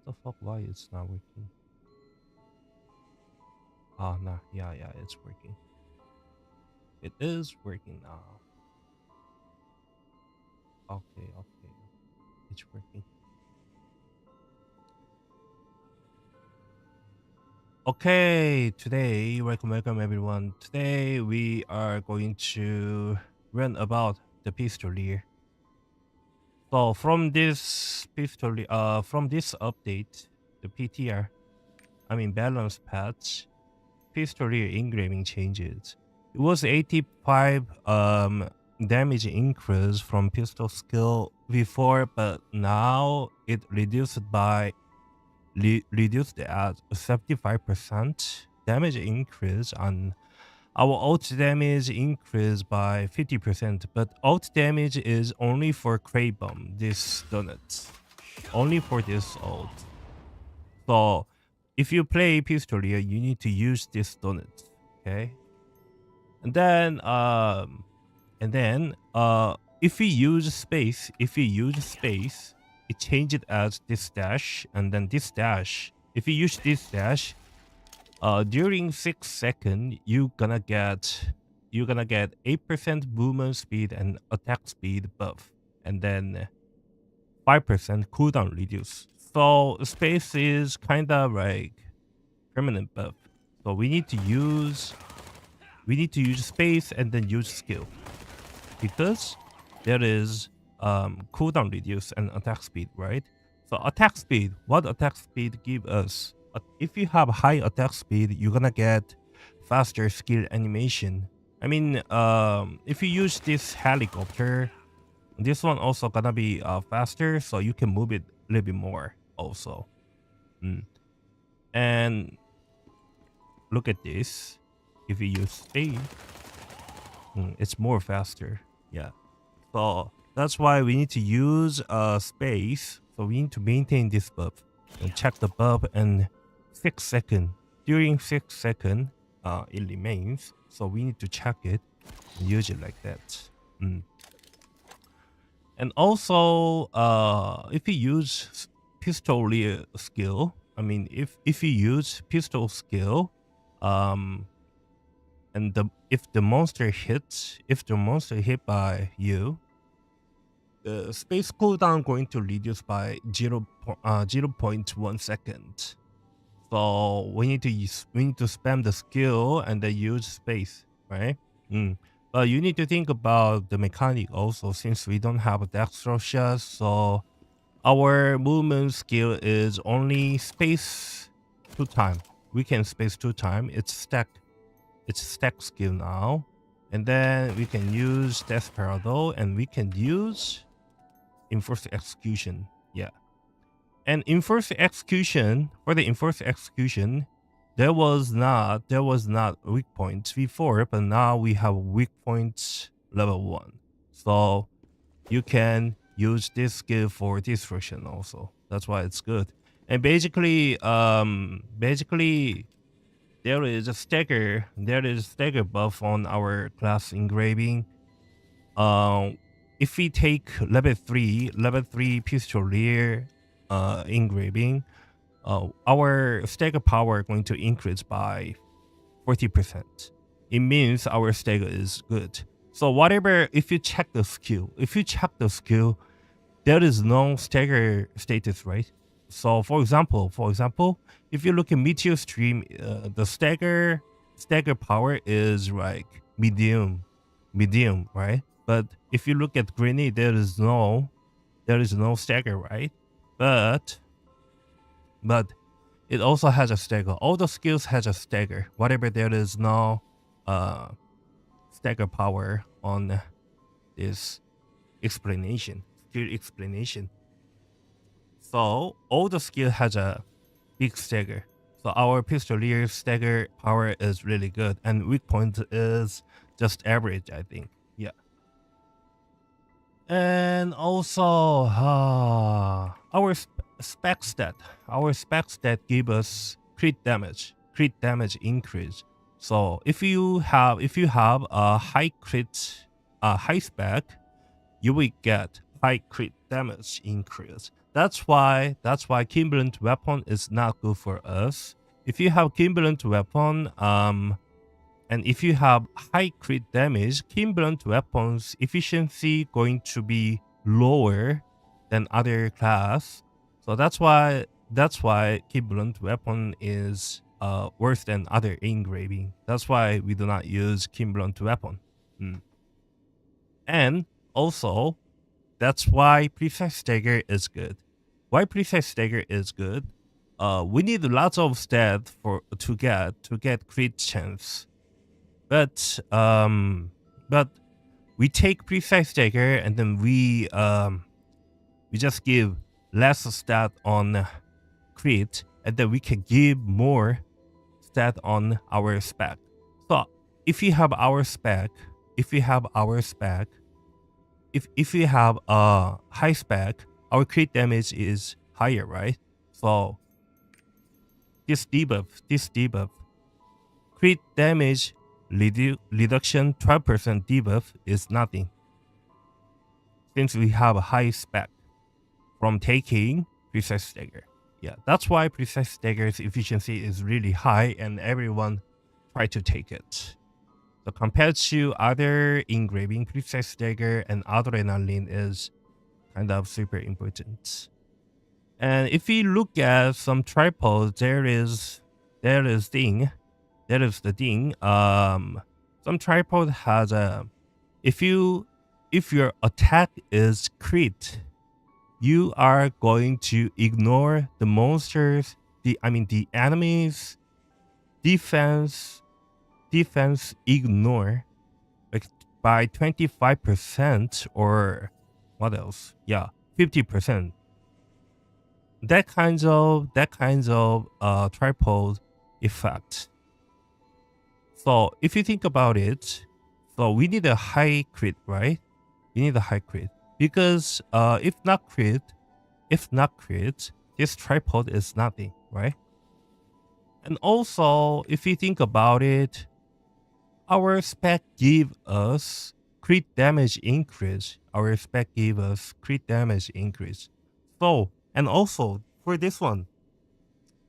the fuck? Why it's not working? Ah, nah. Yeah, it's working. It is working now. Okay. It's working. Okay, today, welcome everyone. Today we are going to learn about the Pistolier. So from this update, the PTR, I mean balance patch, Pistolier engraving changes. It was 85 damage increase from pistol skill before, but now it reduced at 75% damage increase on our ult damage increased by 50%, but ult damage is only for Crate Bomb, this donut. Only for this ult. So if you play Pistolier, you need to use this donut. Okay. And then if you use space, it changes it as this dash, and then this dash. If you use this dash, during 6 seconds, you're gonna get 8% movement speed and attack speed buff, and then 5% cooldown reduce. So space is kind of like permanent buff. So we need to use space and then use skill, because there is cooldown reduce and attack speed, right? So attack speed, what attack speed give us? If you have high attack speed, you're gonna get faster skill animation. I mean, if you use this helicopter, this one also gonna be faster, so you can move it a little bit more also. And look at this. If you use speed, it's more faster. Yeah. So that's why we need to use space. So we need to maintain this buff and check the buff, and 6 seconds. During 6 seconds, it remains. So we need to check it and use it like that. And also, if you use Pistolier skill, I mean, if you use pistol skill, and if the monster hit by you, the space cooldown going to reduce by 0.1 second. So we need to spam the skill and then use space, right? But you need to think about the mechanic also, since we don't have a dextro shot, so our movement skill is only space 2 times. We can space 2 times. It's stack skill now. And then we can use Desperado, and we can use Enforced Execution. Yeah. And Enforced Execution, for the Enforced Execution, there was not weak points before, but now we have weak points level 1. So you can use this skill for destruction also. That's why it's good. And basically there is a stagger buff on our class engraving. If we take level 3 Pistolier engraving, our stagger power going to increase by 40%. It means our stagger is good. So whatever, if you check the skill, there is no stagger status, right? So for example, if you look at Meteor Stream, the stagger power is like medium, right? But if you look at Grenade, there is no stagger, right? But it also has a stagger. All the skills has a stagger. Whatever, there is no stagger power on this skill explanation. So all the skill has a big stagger. So our Pistolier stagger power is really good, and weak point is just average, I think. Yeah. And also our spec stat give us crit damage increase. So if you have a high spec, you will get high crit damage increase. that's why equivalent weapon is not good for us. If you have equivalent weapon, and if you have high crit damage, equivalent weapons efficiency going to be lower than other class. So that's why equivalent weapon is worse than other engraving. That's why we do not use equivalent weapon. And also, that's why precise dagger is good. Why precise dagger is good? We need lots of stat to get crit chance. But we take precise dagger and then we just give less stat on crit, and then we can give more stat on our spec. So if you have our spec, if we have a high spec, our crit damage is higher, right? So this debuff, crit damage reduction 12% debuff is nothing, since we have a high spec from taking precise dagger. Yeah, that's why precise dagger's efficiency is really high and everyone try to take it. So compared to other engraving, precise dagger and adrenaline is kind of super important. And if we look at some tripods, there is the thing. Some tripod has a, if your attack is crit, you are going to ignore the monsters, the enemies defense ignore, like, by 25%, or what else? Yeah, 50%. That kinds of tripod effect. So if you think about it, so we need a high crit, right? We need a high crit, because if not crit, this tripod is nothing, right? And also, if you think about it, our spec give us crit damage increase. So, and also for this one,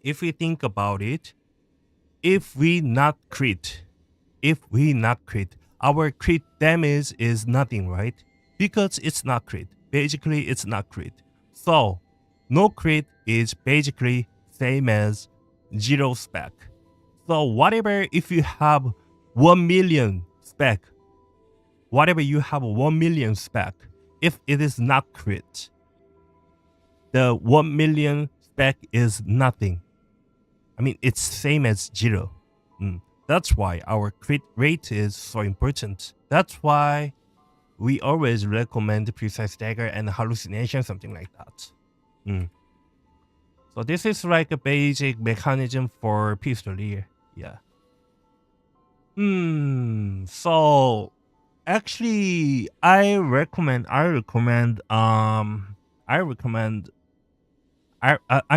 if we think about it, if we not crit, our crit damage is nothing, right? Because it's not crit. Basically, it's not crit. So, no crit is basically same as 0 spec. So whatever, if you have 1 million spec, if it is not crit, the 1 million spec is nothing. I mean, it's same as 0. That's why our crit rate is so important. That's why we always recommend precise dagger and hallucination, something like that. So this is like a basic mechanism for Pistolier. Yeah. So actually, I recommend. I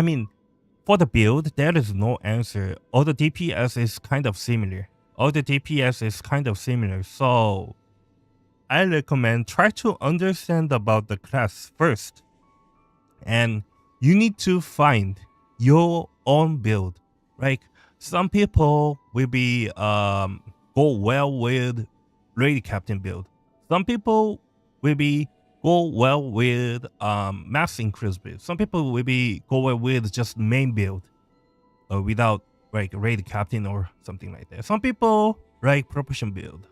mean, for the build, there is no answer. All the DPS is kind of similar. So I recommend try to understand about the class first, and you need to find your own build. Like, some people will be go well with Lady Captain build. Some people will be go well with mass increase build. Some people will be go well with just main build without like Lady Captain or something like that. Some people like proportion build.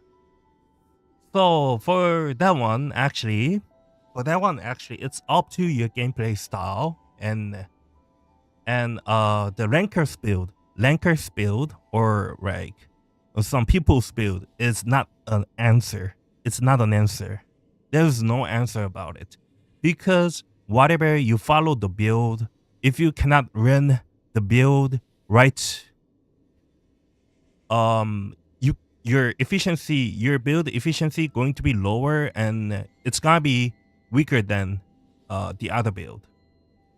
So for that one, actually, it's up to your gameplay style and the Rankers build, or like some people's build is not an answer. It's not an answer. There's no answer about it, because whatever you follow the build, if you cannot run the build right, your build efficiency going to be lower, and it's gonna be weaker than the other build.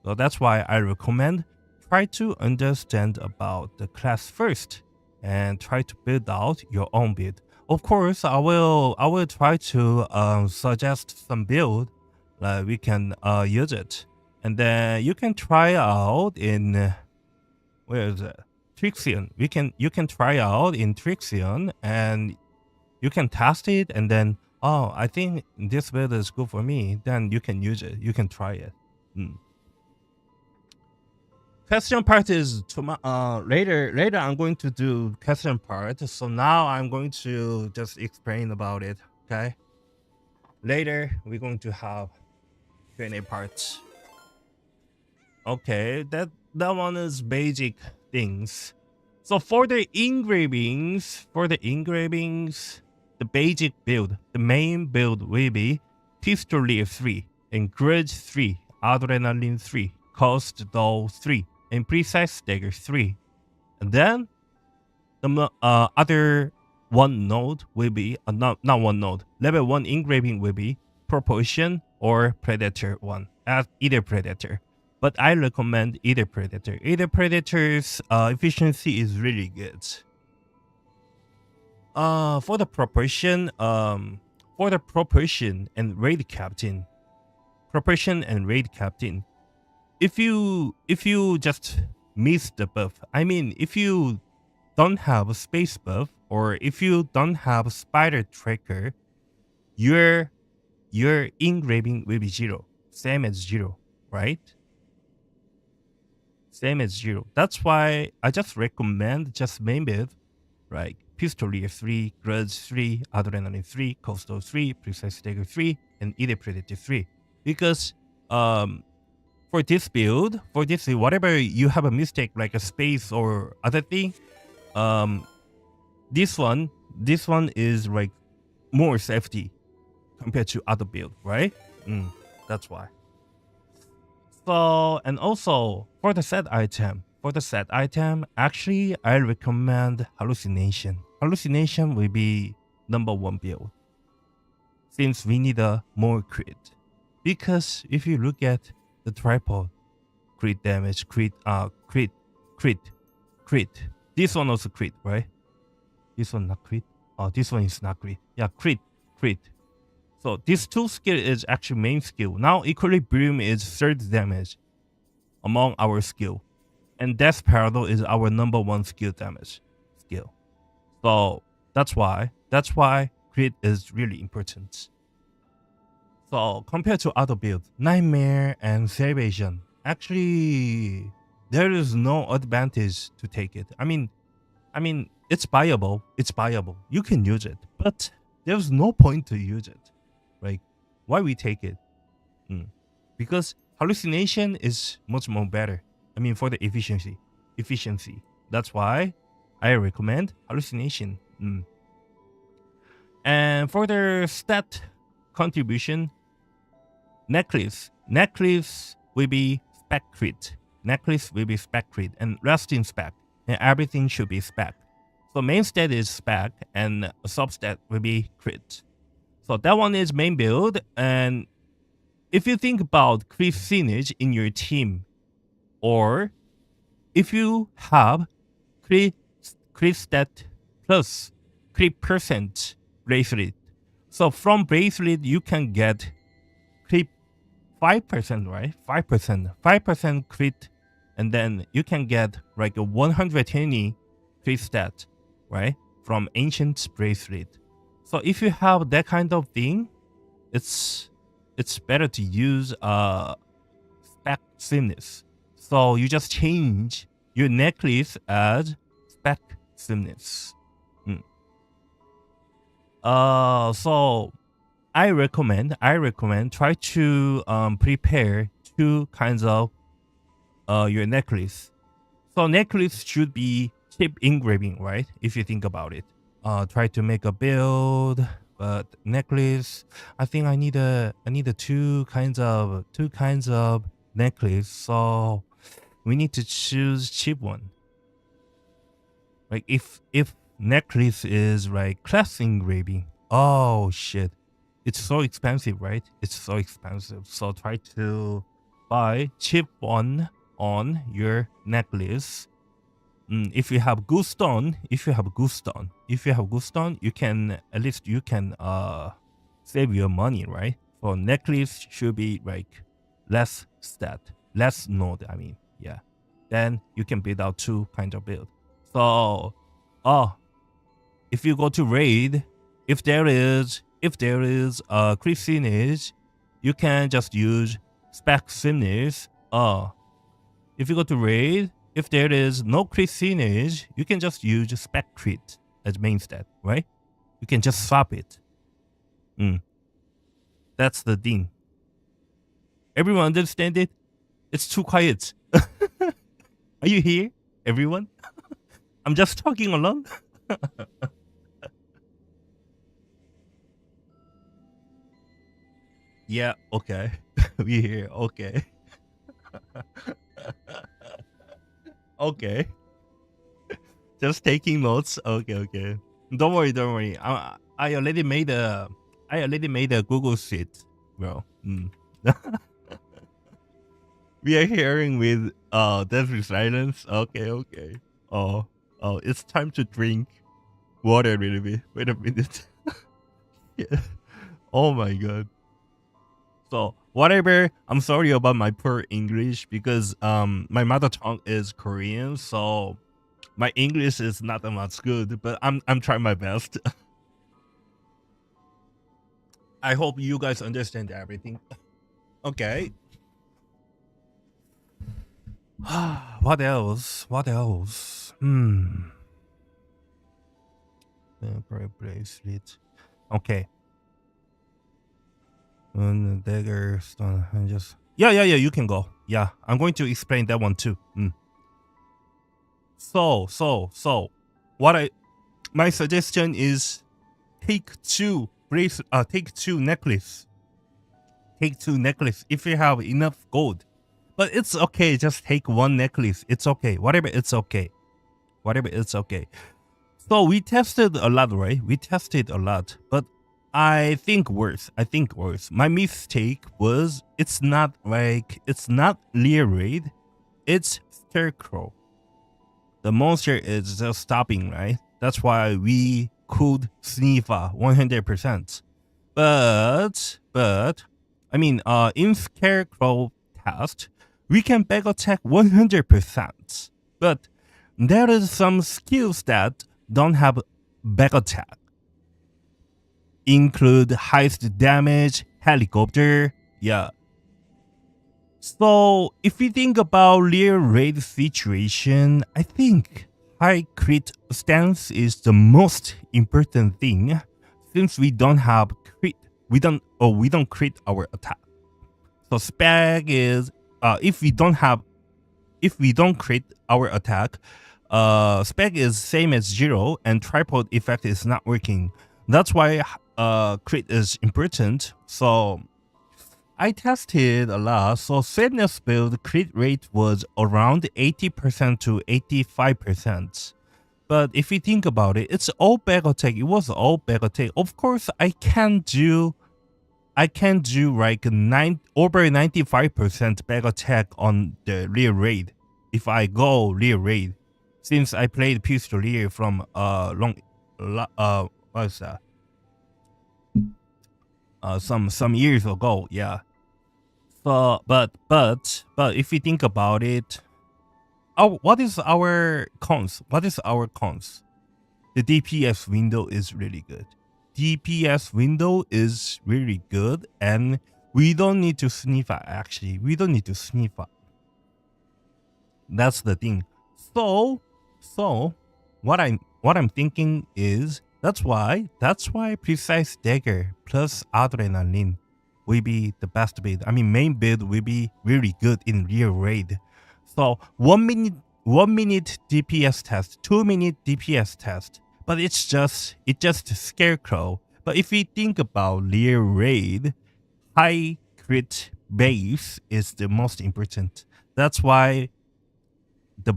So that's why I recommend try to understand about the class first and try to build out your own build. Of course, I will try to suggest some build we can use it. and then you can try out in where is it? Trixion. You can try out in Trixion, and you can test it, and then I think this build is good for me. Then you can use it. You can try it. Question part is later. Later, I'm going to do question part. So now I'm going to just explain about it. Okay. Later, we're going to have Q&A parts. Okay, that one is basic things. So for the engravings, the basic build, the main build will be Pistolier 3, and Grudge 3, Adrenaline 3, Cost Doll 3, and Precise Dagger 3. And then the other one node will be not one node. Level 1 engraving will be Proportion or Predator 1, as either Predator. But I recommend either Predator. Either Predator's efficiency is really good. For the proportion and raid captain. If you just miss the buff, I mean, if you don't have a space buff, or if you don't have spider tracker, your engraving will be 0, same as 0, right? Same as 0. That's why I just recommend just main build, like Pistolier 3, Grudge 3, Adrenaline 3, Coastal 3, Precise Dagger 3, and either Predator 3. Because for this build, whatever you have a mistake like a space or other thing, this one is like more safety compared to other build, right? That's why. So, and also for the set item, actually I recommend hallucination. Hallucination will be #1 build, since we need a more crit. Because if you look at the tripod, crit damage, crit. This one also crit, right? This one not crit. Oh, this one is not crit. Yeah, crit. So this 2 skill is actually main skill. Now Equilibrium is 3rd damage among our skill. And Death Parallel is our #1 skill damage skill. So that's why crit is really important. So compared to other builds, Nightmare and Salvation, actually there is no advantage to take it. I mean it's buyable. You can use it, but there's no point to use it. Like, why we take it? Because hallucination is much more better. I mean, for the efficiency. That's why I recommend hallucination. And for the stat contribution, necklace will be spec crit. And rest in spec, and everything should be spec. So main stat is spec, and substat will be crit. So that one is main build. And if you think about crit signage in your team, or if you have crit stat plus crit percent bracelet, so from bracelet you can get crit 5%, right? 5% crit, and then you can get like a 120 crit stat, right? From ancient bracelet. So if you have that kind of thing, it's better to use spec slimness. So you just change your necklace as spec slimness. So I recommend try to prepare 2 kinds of your necklace. So necklace should be chip engraving, right? If you think about it. Try to make a build, but necklace, I think I need a 2 kinds of necklace. So we need to choose cheap one. Like if necklace is like class engraving, oh shit, it's so expensive, right? So try to buy cheap one on your necklace. If you have good stone, you can at least save your money, right? For necklace should be like less stat, less node. I mean, yeah. Then you can build out 2 kinds of build. So, if you go to raid, if there is a crit finish, you can just use spec finish. If you go to raid, if there is no crit finish, you can just use spec crit as main stat, right? You can just swap it. That's the thing. Everyone understand it? It's too quiet. Are you here, everyone? I'm just talking alone. Yeah, okay. We here, okay. Okay. Just taking notes. Okay. Don't worry. I already made a Google sheet, bro. We are hearing with deathly silence. Okay. Oh, it's time to drink water a little bit. Wait a minute. Yeah. Oh my god. So whatever. I'm sorry about my poor English because my mother tongue is Korean, so my English is not that much good, but I'm trying my best. I hope you guys understand everything. Okay. What else? Bracelet. Okay. And the dagger stone and just yeah, you can go. Yeah, I'm going to explain that one too. So my suggestion is take 2 necklace. Take 2 necklace if you have enough gold. But it's okay, just take 1 necklace. It's okay. Whatever, it's okay. So we tested a lot, right? But I think worse. My mistake was it's not Leer raid, it's Scarecrow. The monster is just stopping, right? That's why we could Sneefa 100%. But I mean, in Scarecrow test, we can back attack 100%. But there is some skills that don't have back attack. Include highest damage, helicopter, yeah. So if we think about Leer raid situation, I think high crit stance is the most important thing since we don't have crit. We don't crit our attack. So spec is if we don't crit our attack, spec is same as 0 and tripod effect is not working. That's why crit is important. So I tested a lot. So Sadness build crit rate was around 80% to 85%. But if you think about it, it's all back attack. It was all back attack. Of course, I can do like over 95% back attack on the Leer raid if I go Leer raid. Since I played Pistolier from what's that? Some years ago, yeah. So but if you think about it, what is our cons? The DPS window is really good. And we don't need to sniff out, actually. We don't need to sniff out. That's the thing. So what I'm thinking is that's why precise dagger plus adrenaline will be the best build. I mean, main build will be really good in real raid. So 1 minute DPS test, 2 minute DPS test, but it's just Scarecrow. But if we think about Leer raid, high crit base is the most important. That's why the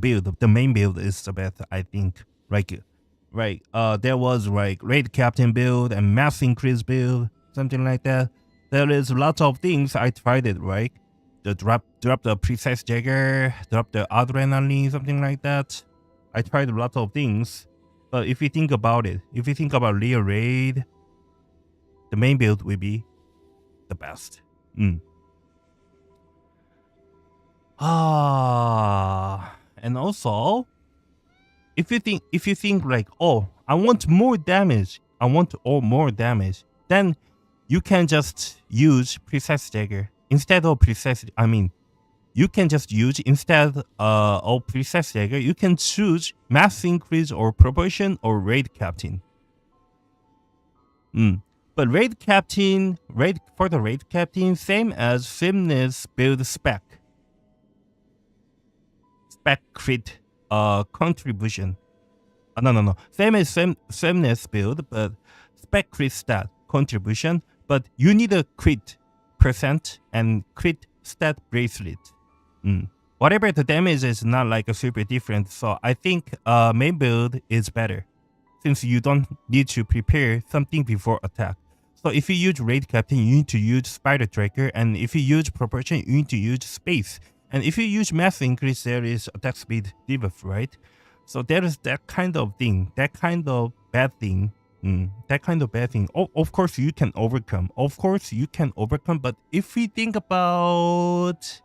main build is the best, I think. Right. There was raid captain build and mass increase build, something like that. There is lots of things I tried it, right? The drop the precise dagger, drop the adrenaline, something like that. I tried a lot of things. But if you think about it, if you think about Leer raid, the main build will be the best. And also, if you think like, oh, I want more damage, more damage, then you can just use precise dagger instead of precise. I mean, you can just use instead of precise dagger. You can choose mass increase or proportion or raid captain. But raid captain, for the raid captain, same as Simness build spec crit contribution. No. Same as Simness build, but spec crit stat contribution. But you need a crit percent and crit stat bracelet. Whatever the damage is not like a super different. So I think main build is better, since you don't need to prepare something before attack. So if you use raid captain, you need to use spider tracker, and if you use proportion, you need to use space. And if you use mass increase, there is attack speed debuff, right? So there is that kind of thing, that kind of bad thing. Of course you can overcome. But if we think about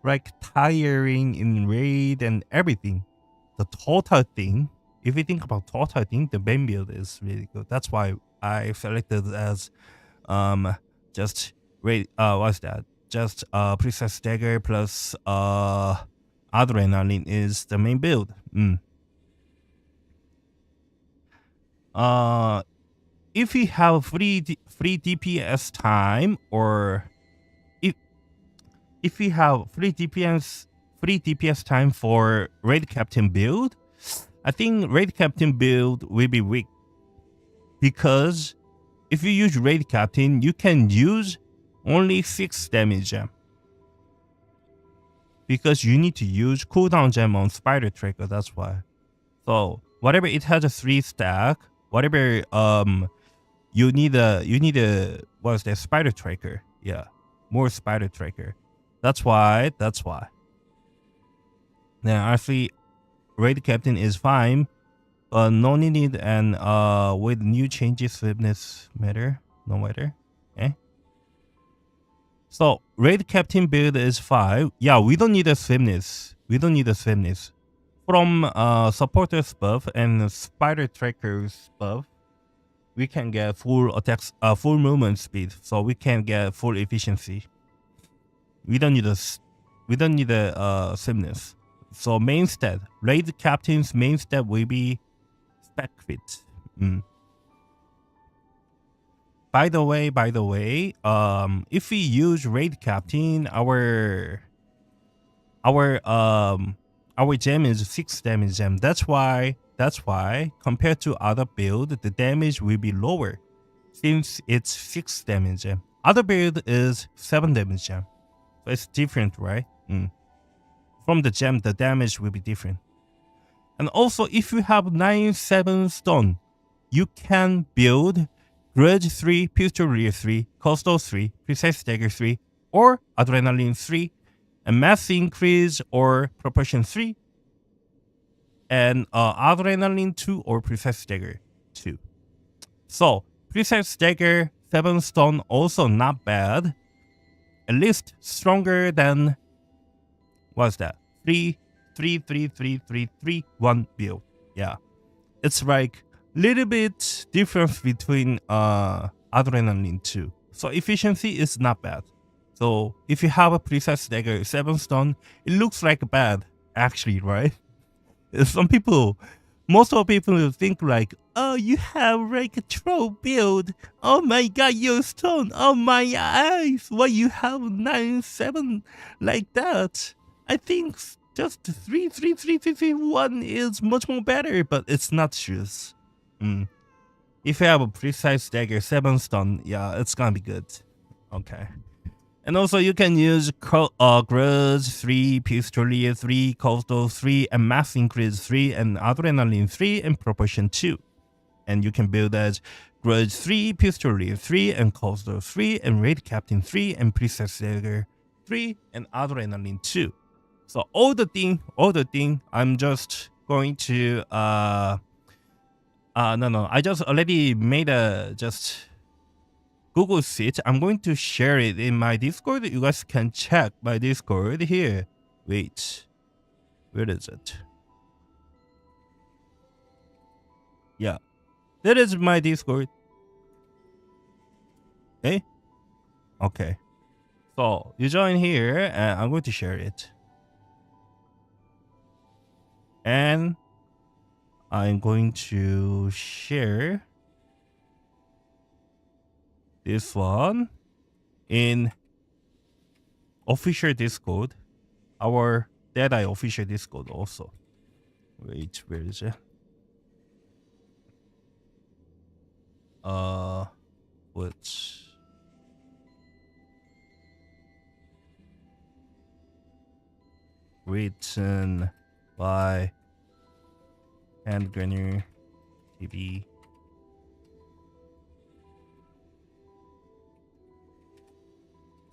like tiring in raid and everything, the total thing, if you think about total thing, the main build is really good. That's why I selected as just raid what's that? Just precise dagger plus adrenaline is the main build. If you have free DPS time, or if you have free DPS time for raid captain build, I think raid captain build will be weak, because if you use raid captain, you can use only 6 damage gem, because you need to use cooldown gem on spider tracker. That's why. So whatever it has a 3 stack, whatever you need a what's that, spider tracker? Yeah, more spider tracker. That's why. Now actually, raid captain is fine, but no need, and with new changes, swiftness matter, no matter. Okay. So raid captain build is 5. Yeah, we don't need a swiftness. From supporters buff and spider trackers buff, we can get full attacks, full movement speed, so we can get full efficiency. We don't need a swiftness. So main stat, raid captain's main stat will be spec crit. By the way, if we use raid captain, our gem is 6 damage gem. That's why compared to other build, the damage will be lower, since it's 6 damage gem. Other build is 7 damage gem. So it's different, right? From the gem, the damage will be different. And also, if you have 9-7 stone, you can build Grudge 3, Pistolier 3, Coastal 3, Precise Dagger 3, or Adrenaline 3, and Mass Increase or Proportion 3, and Adrenaline 2 or Precise Dagger 2. So, Precise Dagger 7 stone also not bad. At least stronger than, what's that? 3 3 3 3 3 3 1 build. Yeah, it's like little bit difference between Adrenaline 2. So efficiency is not bad. So if you have a Precise Dagger 7 stone, it looks like bad actually, right? Most of people will think like, oh, you have like a troll build. Oh my god, you're stone. Oh my eyes. Why you have 9-7 like that? I think just 3 3 3 3 3 1 is much more better, but it's not true. If you have a Precise Dagger 7 stone, yeah, it's gonna be good. Okay. And also you can use Grudge 3, Pistolier 3, Coastal 3, and Mass Increase 3, and Adrenaline 3, and Proportion 2. And you can build as Grudge 3, Pistolier 3, and Coastal 3, and Raid Captain 3, and Precise Dagger 3, and Adrenaline 2. So all the thing, I'm just going to no, I just already made a Google Sheet. I'm going to share it in my Discord. You guys can check my Discord here. Wait, where is it? Yeah, that is my Discord. Okay, okay. So you join here, and I'm going to share it, and I'm going to share this one in official Discord, our Deadeye official Discord also. Wait, where is it? What's written by Handgunner TV.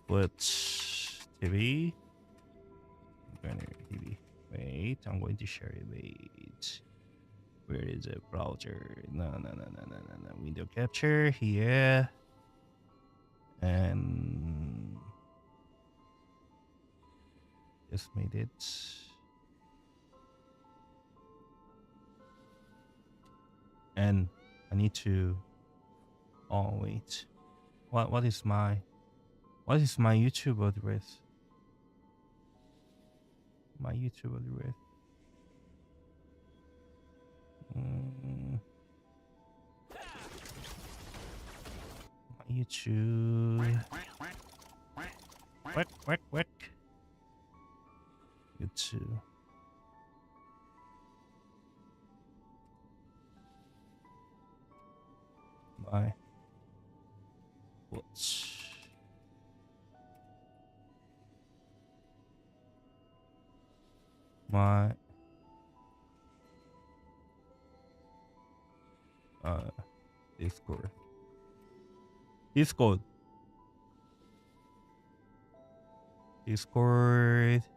What's TV? Handgunner TV. Wait, I'm going to share it. Wait. Where is it? Browser. No. Window capture here. And just made it. And I need to. Oh wait. What is my YouTube address? My YouTube address. My YouTube. Whack. YouTube. My what's my Discord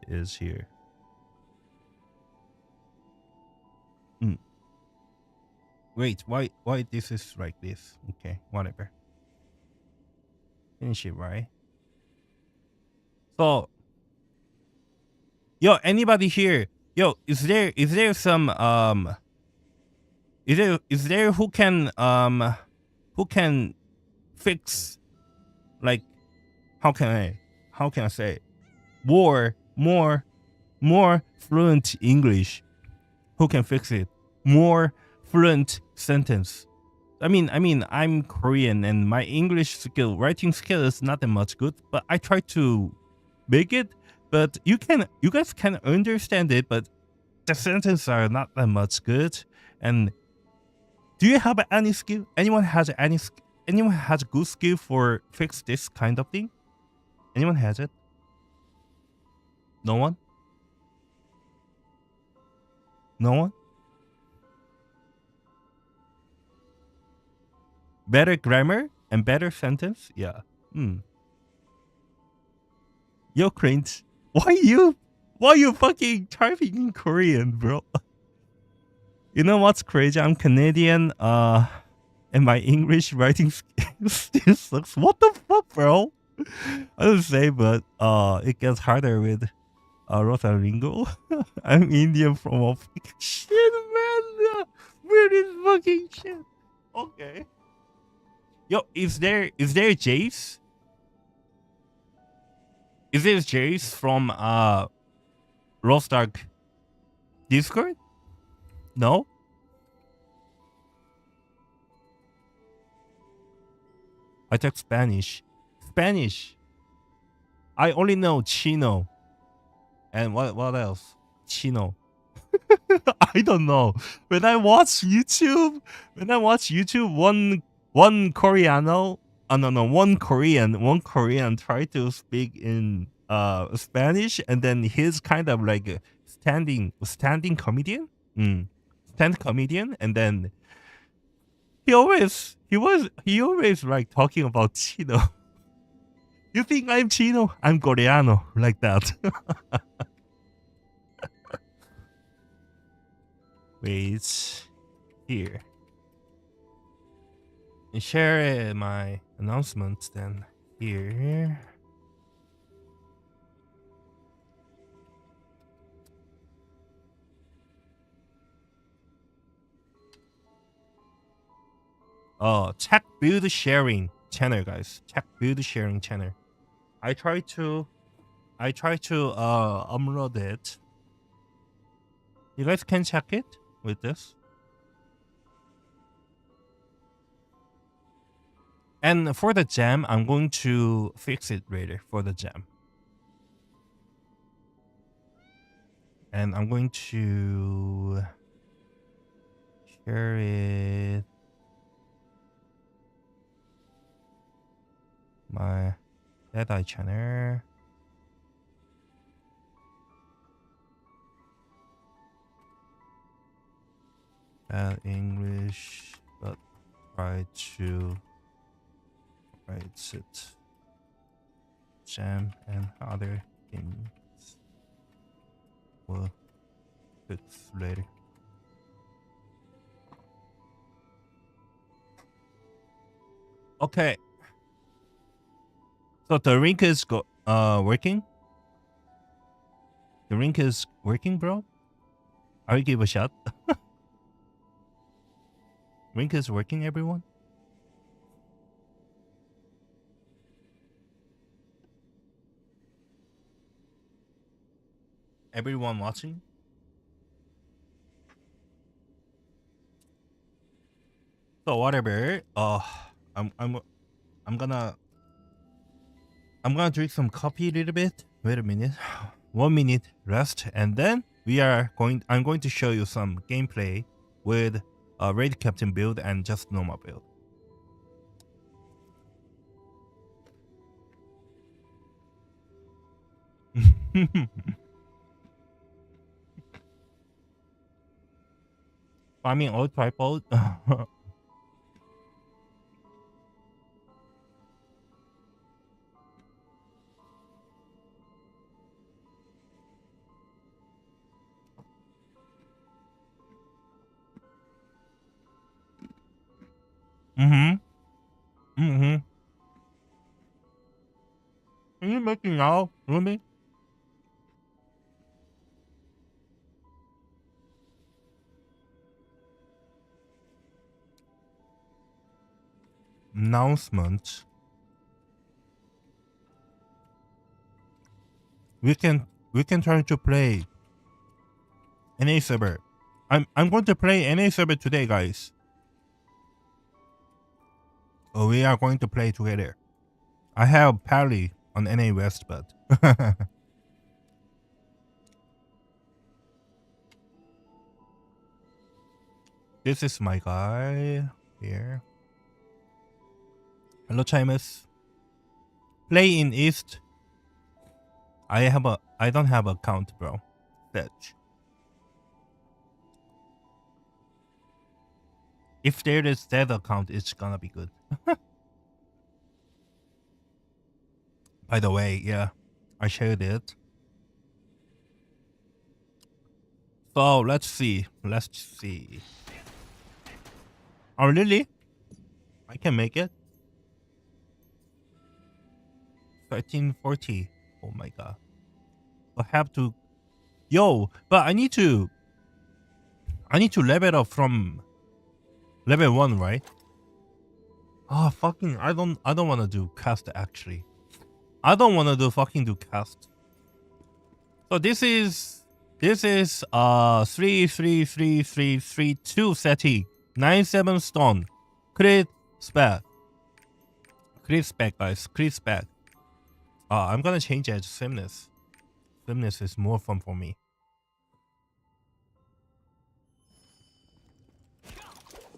is here. Wait, why this is like this? Okay, whatever. Finish it, right? So yo, anybody here? Yo, is there some is there who can fix, like, how can I say more fluent English? Who can fix it? More fluent sentence. I mean, I'm Korean and my English writing skill is not that much good, but I try to make it. But you guys can understand it, but the sentences are not that much good. And do you have any skill? Anyone has good skill for fix this kind of thing? Anyone has it? No one? No one? Better grammar and better sentence? Yeah. Yo, cringe. Why you fucking typing in Korean, bro? You know what's crazy? I'm Canadian, and my English writing still sucks. What the fuck, bro? I don't say, but it gets harder with Rosalingo. I'm Indian from a shit, man. Weird fucking shit. Okay. Yo, is there Jace? Is there Jace from LostArk Discord? No? I talk Spanish. I only know Chino. And what else? Chino. I don't know. When I watch YouTube, one Korean try to speak in Spanish, and then he's kind of like a standing comedian. Stand comedian, and then he always like talking about Chino. You think I'm Chino? I'm Coreano, like that. Wait, here. Share my announcements then here. tech build sharing channel, guys. Tech build sharing channel. I try to upload it. You guys can check it with this. And for the gem, I'm going to fix it later for the gem. And I'm going to share it. My Deadeye channel. Add English, but try to write it. Gem and other things will fix later. Okay. So the link is working. The link is working, bro. I'll give a shot. Link is working, everyone. Everyone watching. So whatever. I'm gonna drink some coffee a little bit. Wait a minute. 1 minute rest, and then I'm going to show you some gameplay with Raid Captain build and just normal build. Farming old tripod. Can you make it now, Rumi? Announcement. We can try to play NA server. I'm going to play NA server today, guys. Oh, we are going to play together. I have Pally on NA West, but this is my guy here. Hello, Chimus. Play in East. I don't have a account, bro. Fetch. If there is that account, it's gonna be good. By the way, yeah, I shared it. So let's see. Oh, really? I can make it. 1340. Oh my god. I have to. Yo, but I need to level up from level 1, right? Oh fucking! I don't want to do cast actually. I don't want to do cast. So this is 3 SETI 97 stone crit spec guys, crit spec. I'm gonna change it to sameness. Sameness is more fun for me.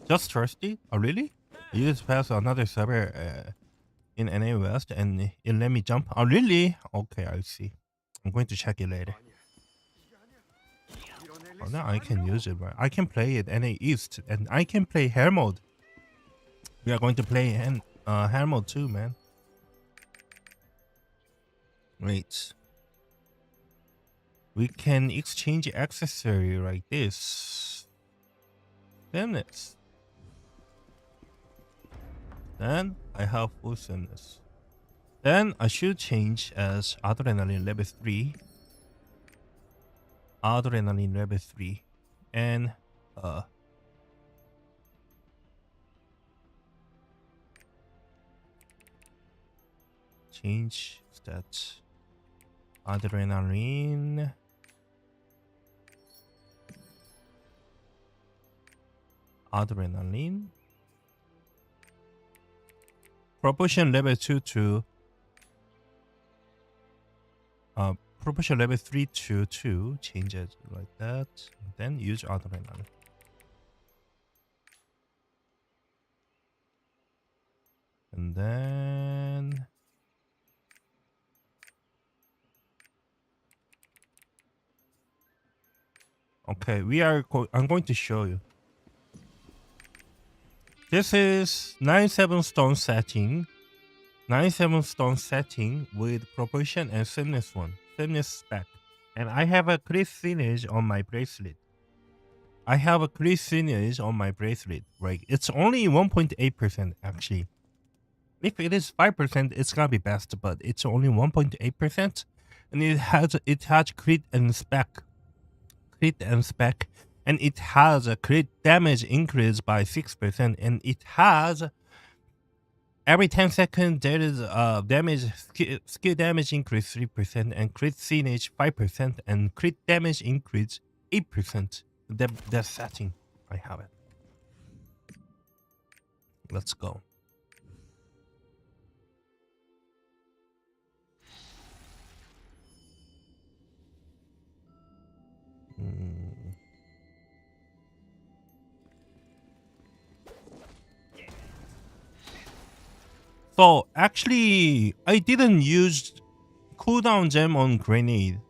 Just thirsty? Oh really? I used pass another server in NA West and it let me jump. Oh really? Okay, I see. I'm going to check it later. Oh, now I can use it, right? I can play it NA East and I can play hair mode. We are going to play hair mode too, man. Wait. We can exchange accessory like this. Sameness. Then I have full sameness. Then I should change as adrenaline level 3. Adrenaline level 3. And change stats. Adrenaline. Adrenaline. Proportion level 2 to proportion level 3 to 2. Change it like that. Then use adrenaline. And then okay, I'm going to show you. This is 97 stone setting. 97 stone setting with proportion and sameness spec. And I have a crisp finish on my bracelet. Right? It's only 1.8% actually. If it is 5%, it's gonna be best, but it's only 1.8%, and it has crit and spec, and it has a crit damage increase by 6%, and it has every 10 seconds there is skill damage increase 3%, and crit finish 5%, and crit damage increase 8%. That setting, I have it. Let's go. So actually, I didn't use cooldown gem on grenade.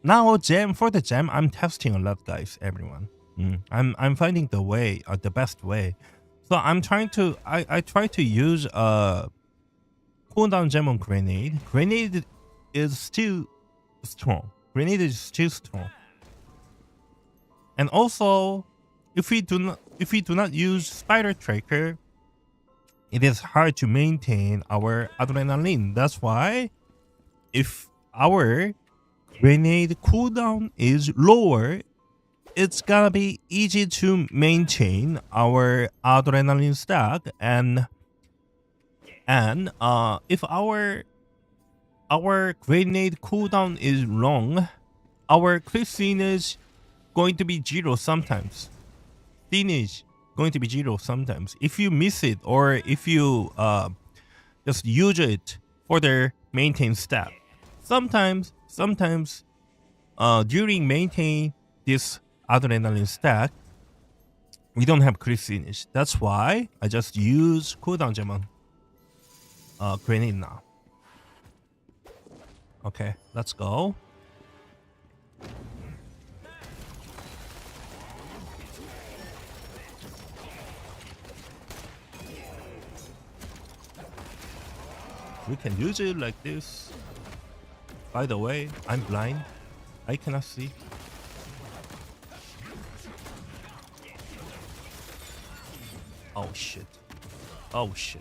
Now for the gem, I'm testing a lot, guys. Everyone, I'm finding the way, the best way. So I'm trying to I try to use cooldown gem on grenade. Grenade is still strong. And also, if we do not use spider tracker, it is hard to maintain our adrenaline. That's why if our grenade cooldown is lower, it's gonna be easy to maintain our adrenaline stack. And if our grenade cooldown is long, our crit finish going to be 0 sometimes. If you miss it, or if you just use it for the maintain stat. Sometimes during maintain this adrenaline stack, we don't have crit finish. That's why I just use cooldown gem on grenade now. Okay, let's go. We can use it like this. By the way, I'm blind. I cannot see. Oh shit. Ouch.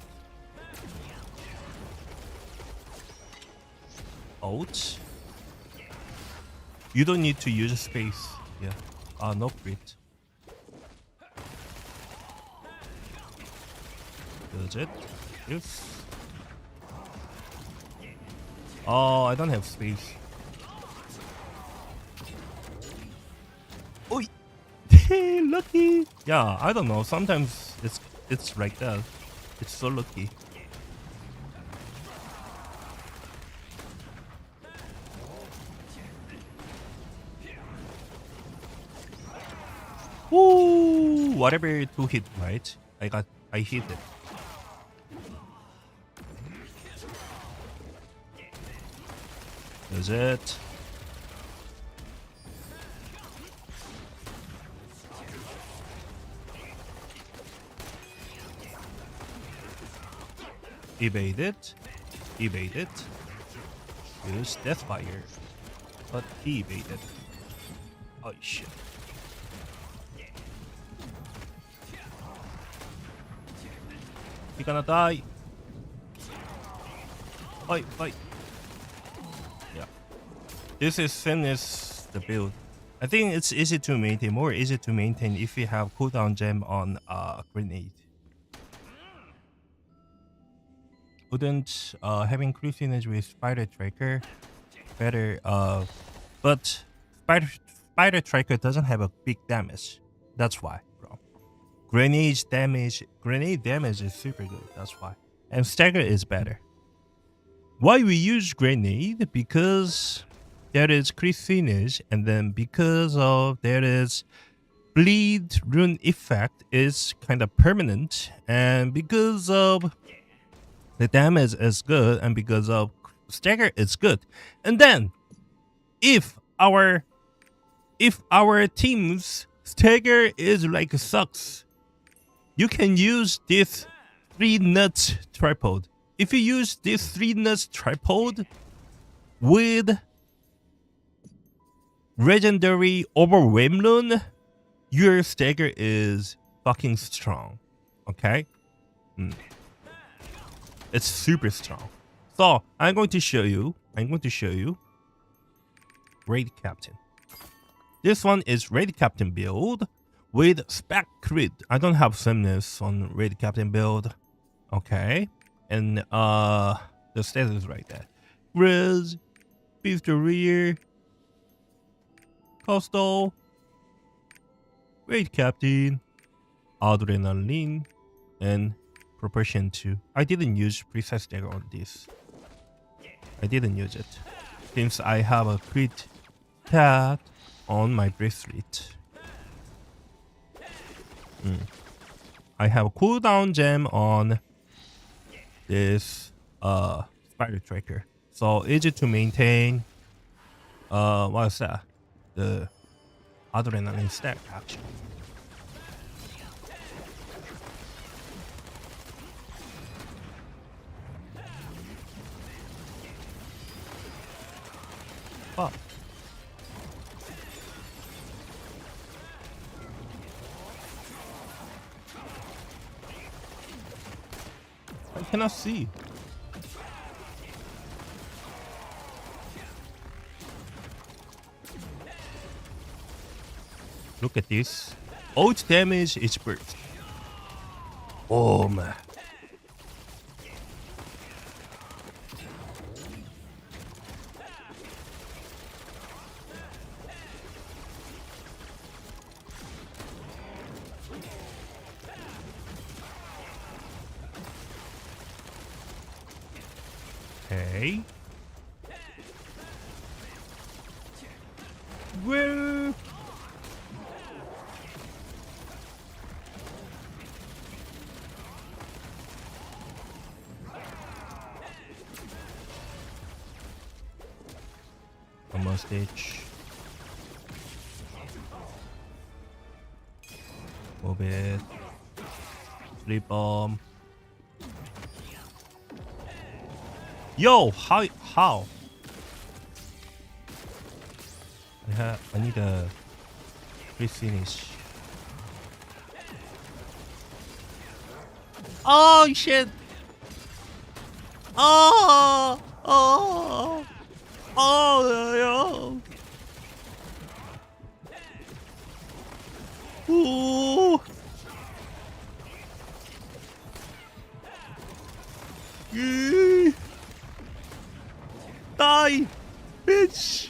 You don't need to use space. Yeah. No crit. Use it. Yes. Oh, I don't have space. Oh, lucky. Yeah, I don't know. Sometimes it's like that. It's so lucky. Ooh, whatever to hit, right? I hit it. Is it? Evade it. Use Deathfire. But he evaded. Oh shit. He gonna die. Fight. Yeah. This is the build. I think it's easy to maintain, more easy to maintain if you have cooldown gem on grenade. wouldn't having crit synergy with Spider Tracker better, but Spider Tracker doesn't have a big damage. That's why, bro. Grenade damage is super good. That's why. And stagger is better. Why we use grenade? Because there is crit synergy, and then because of there is bleed rune effect is kind of permanent, and because of the damage is good, and because of stagger is good. And then if our team's stagger is like sucks, you can use this 3 nuts tripod. If you use this 3 nuts tripod with legendary overwhelm rune, your stagger is fucking strong. Okay? It's super strong. So I'm going to show you Raid Captain. This one is Raid Captain build with spec crit. I don't have sameness on Raid Captain build. Okay. And the status is right there. Riz, Pistolier, Coastal, Raid Captain, Adrenaline, and Proportion 2. I didn't use Precise Dagger on this. I didn't use it since I have a crit tag on my Bracelet. I have a cooldown gem on this Spider Tracker, so easy to maintain. What is that? The Adrenaline stack actually. Oh. I cannot see. Look at this. Ult damage is burst. Oh man. Okay. Well, one more stage. Move it. Sleep bomb. Yo, how? I need a refinish. Oh shit! Oh, yo. Ooh. Yee. Die, bitch!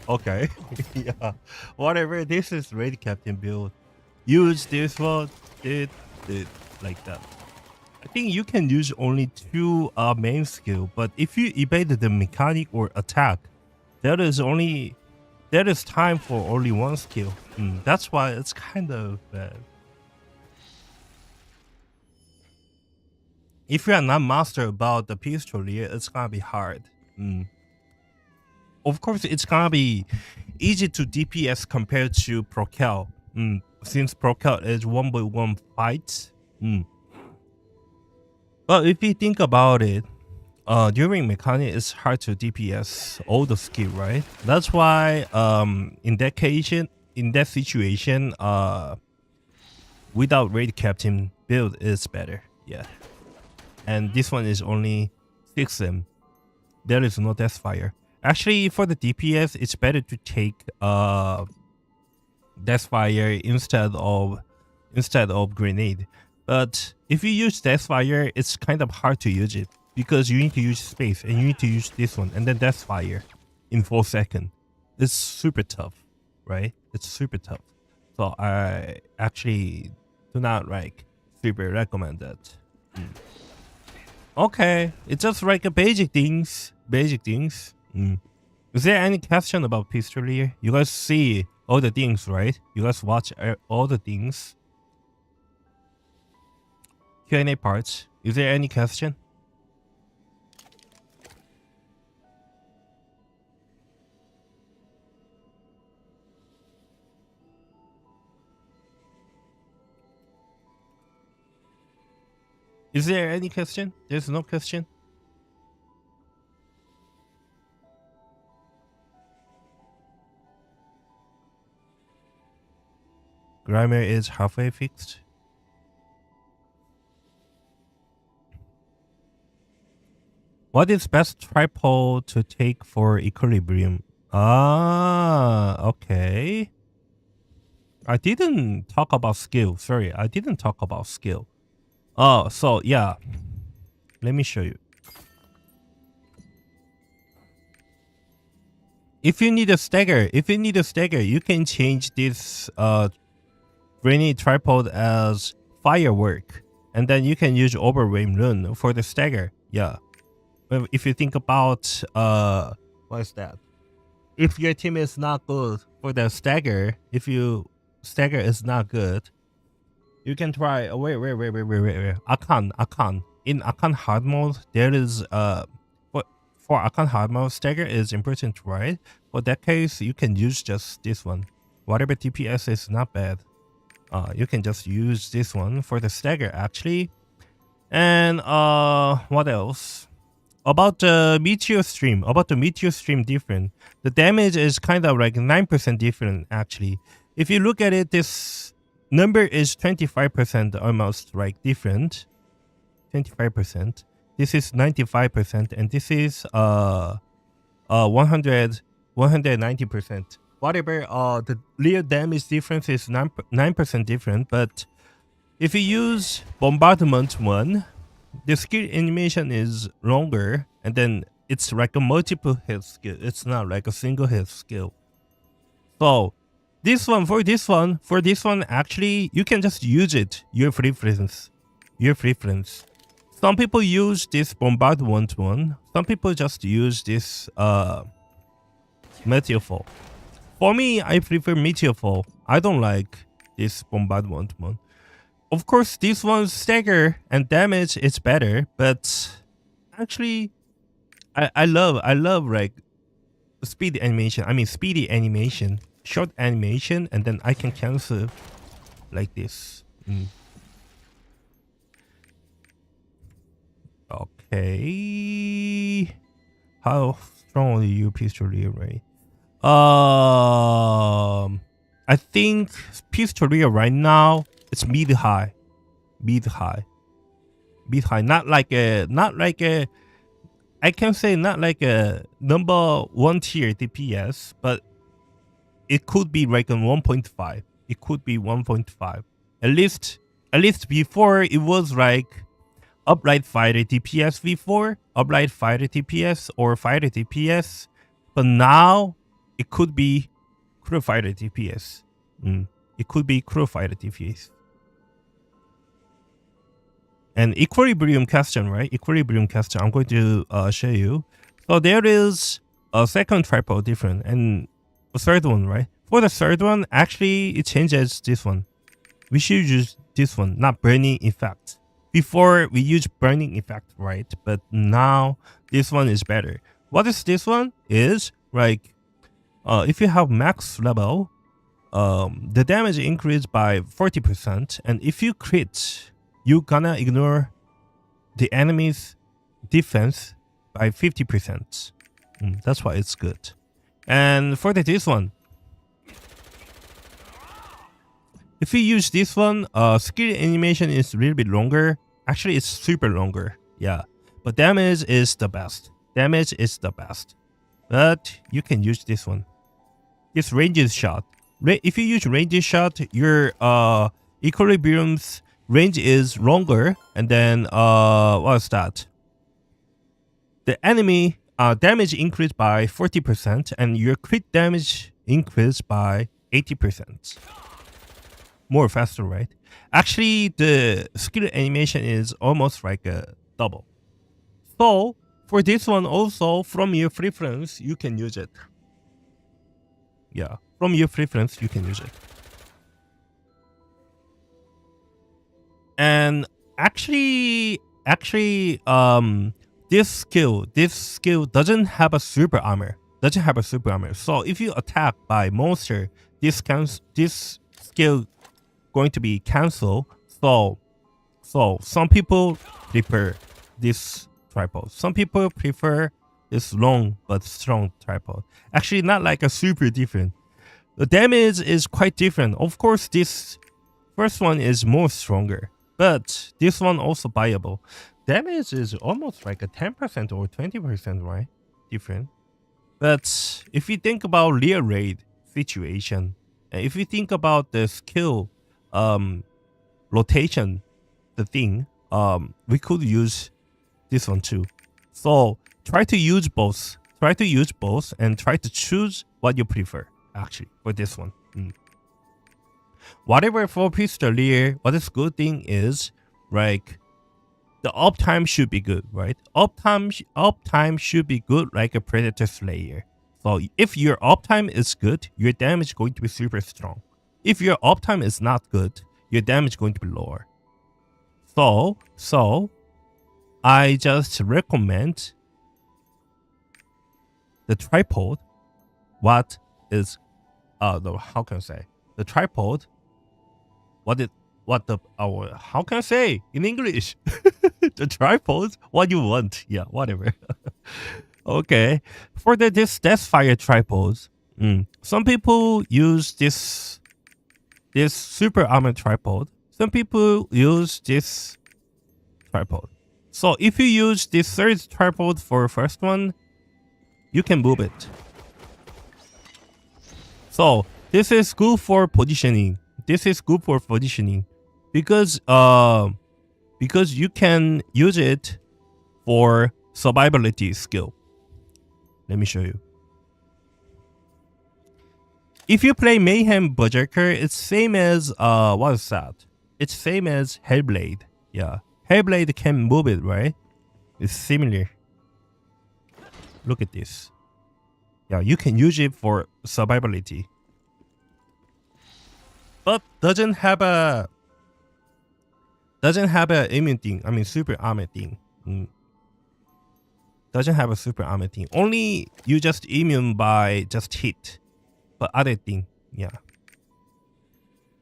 Okay. Yeah. Whatever. This is Raid Captain build. Use this one. Did like that. I think you can use only 2 main skill, but if you evade the mechanic or attack, there is time for only 1 skill. That's why it's kind of bad. If you are not master about the Pistolier, it's gonna be hard. Of course, it's gonna be easy to DPS compared to Procal. Since Procal is 1v1 fights. But if you think about it, during mechanic, it's hard to DPS all the skill, right? That's why in that situation, without Raid Captain build is better. Yeah. And this one is only 6M. There is no Deathfire. Actually, for the DPS, it's better to take Deathfire instead of grenade. But if you use Deathfire, it's kind of hard to use it because you need to use space and you need to use this one and then Deathfire in 4 seconds. It's super tough, right? It's super tough. So I actually do not like super recommend that. Okay, it's just like a basic things. Is there any question about Pistolier? You guys see all the things, right? You guys watch all the things. Q&A parts. Is there any question? Is there any question? There's no question? Grammar is halfway fixed. What is best tripod to take for equilibrium? Ah, okay. I didn't talk about skill. Sorry, I didn't talk about skill. Oh, so yeah. Let me show you. If you need a stagger, you can change this grenade tripod as firework, and then you can use overwhelm rune for the stagger. Yeah. If you think about what is that? If your team is not good for the stagger, if you stagger is not good, you can try. Wait. Akan. In Akan hard mode, there is for Akan hard mode, stagger is important, right? For that case, you can use just this one. Whatever DPS is not bad. You can just use this one for the stagger actually. And what else? About the meteor stream different. The damage is kind of like 9% different actually. If you look at it, this number is 25% almost like different. 25%. This is 95% and this is 190%. Whatever the real damage difference is 9% different, but if you use bombardment 1, the skill animation is longer, and then it's like a multiple hit skill. It's not like a single hit skill. So for this one, actually, you can just use it. Your preference. Some people use this bombardment one. Some people just use this meteor fall. For me, I prefer meteor fall. I don't like this bombardment one. Of course, this one's stagger and damage is better, but actually, I love like speedy animation, short animation, and then I can cancel like this. Okay, how strong are you, Pistolier, right? I think Pistolier right now. It's mid high, not like a, I can say not like a number 1 tier DPS, but it could be like a 1.5. It could be 1.5. At least before it was like upright fighter DPS before, upright fighter DPS or fighter DPS, but now it could be crew fighter DPS. It could be crew fighter DPS. And equilibrium question, right? Equilibrium question. I'm going to show you. So there is a second tripod different and a third one, right? For the third one, actually it changes this one. We should use this one, not burning effect. Before we use burning effect, right? But now this one is better. What is this one? Is like if you have max level, the damage increased by 40%, and if you crit, you gonna ignore the enemy's defense by 50%. That's why it's good. And for this one, if you use this one, skill animation is a little bit longer. Actually, it's super longer. Yeah, but damage is the best. But you can use this one. This range shot if you use range shot, your equilibrium's range is longer, and then what's that? The enemy damage increased by 40%, and your crit damage increased by 80%. More faster, right? Actually, the skill animation is almost like a double. So for this one also, from your preference, you can use it. Yeah, from your preference, you can use it. And actually, this skill doesn't have a super armor. So if you attack by monster, this skill going to be cancelled. So some people prefer this tripod. Some people prefer this long but strong tripod. Actually, not like a super different. The damage is quite different. Of course, this first one is more stronger, but this one also viable. Damage is almost like a 10% or 20%, right? Different. But if you think about real raid situation, and if you think about the skill rotation, the thing, we could use this one too. So try to use both. And try to choose what you prefer, actually, for this one. Whatever for Pistolier, what is good thing is, like, the uptime should be good, right? Uptime should be good like a Predator Slayer. So if your uptime is good, your damage is going to be super strong. If your uptime is not good, your damage is going to be lower. So I just recommend the tripod. What is how can I say? The tripod. How can I say in English? The tripod, what you want. Yeah, whatever. Okay. For this Deathfire tripods, some people use this super armor tripod. Some people use this tripod. So if you use this third tripod for first one, you can move it. So this is good for positioning. Because you can use it for survivability skill. Let me show you. If you play Mayhem Berserker, it's same as what is that? It's same as Hellblade. Yeah, Hellblade can move it, right? It's similar. Look at this. Yeah, you can use it for survivability, but doesn't have a immune thing. I mean, super armor thing. Doesn't have a super armor thing. Only you just immune by just hit, but other thing, yeah.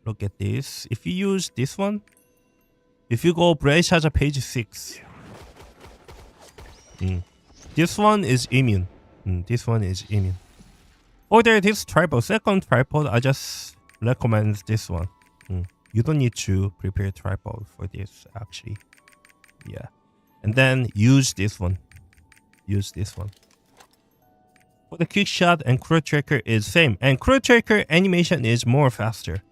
Look at this. If you use this one, if you go Bracelet page 6, this one is immune. This one is immune. For this tripod, second tripod, I just recommend this one. You don't need to prepare tripod for this, actually. Yeah. And then use this one. For the quick shot and crew tracker is same. And crew tracker animation is more faster.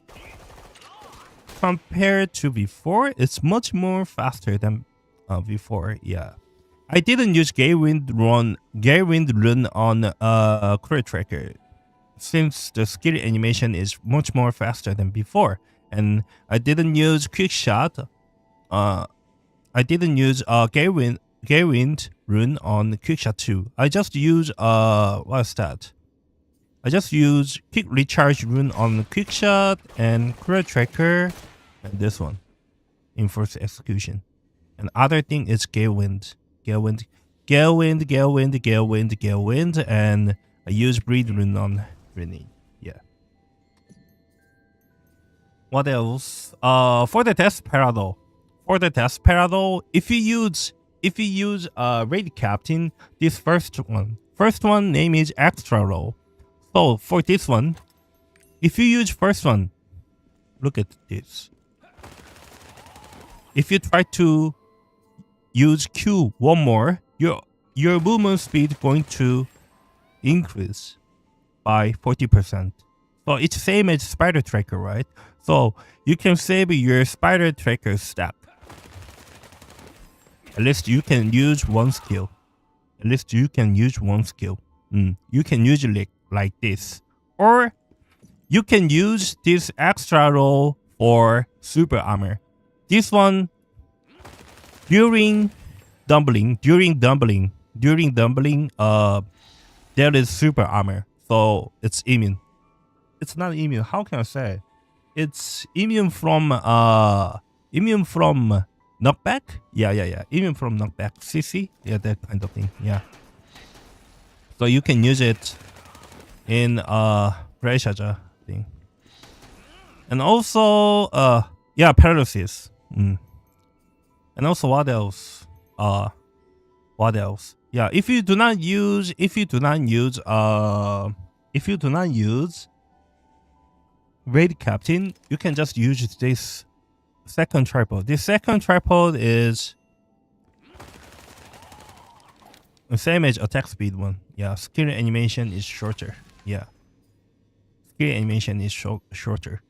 Compared to before, it's much more faster than before. Yeah. I didn't use Galewind run on crew tracker, since the skill animation is much more faster than before. And I didn't use quick shot. I didn't use Galewind rune on quick shot 2. I just use what's that? I just use quick recharge rune on quick shot and crew tracker, and this one in first execution. And other thing is Galewind, and I use breed rune on Renee. Yeah. What else? For the test parallel. If you use raid captain, this first one name is extra roll. So for this one, if you use first one, look at this. If you try to use Q one more, your movement speed going to increase by 40%. So it's same as spider tracker, right? So you can save your spider tracker stack. At least you can use one skill. At least you can use one skill. You can use it like this. Or you can use this extra roll for super armor. This one, during dumbling, there is super armor. So it's immune. It's not immune. How can I say? It's immune from knockback. Yeah. Immune from knockback. CC. Yeah, that kind of thing. Yeah. So you can use it in Bracelet thing. And also yeah, paralysis. And also what else? Yeah, if you do not use Raid Captain, you can just use this second tripod. This second tripod is the same as attack speed one. Yeah, skill animation is shorter. Yeah, skill animation is shorter.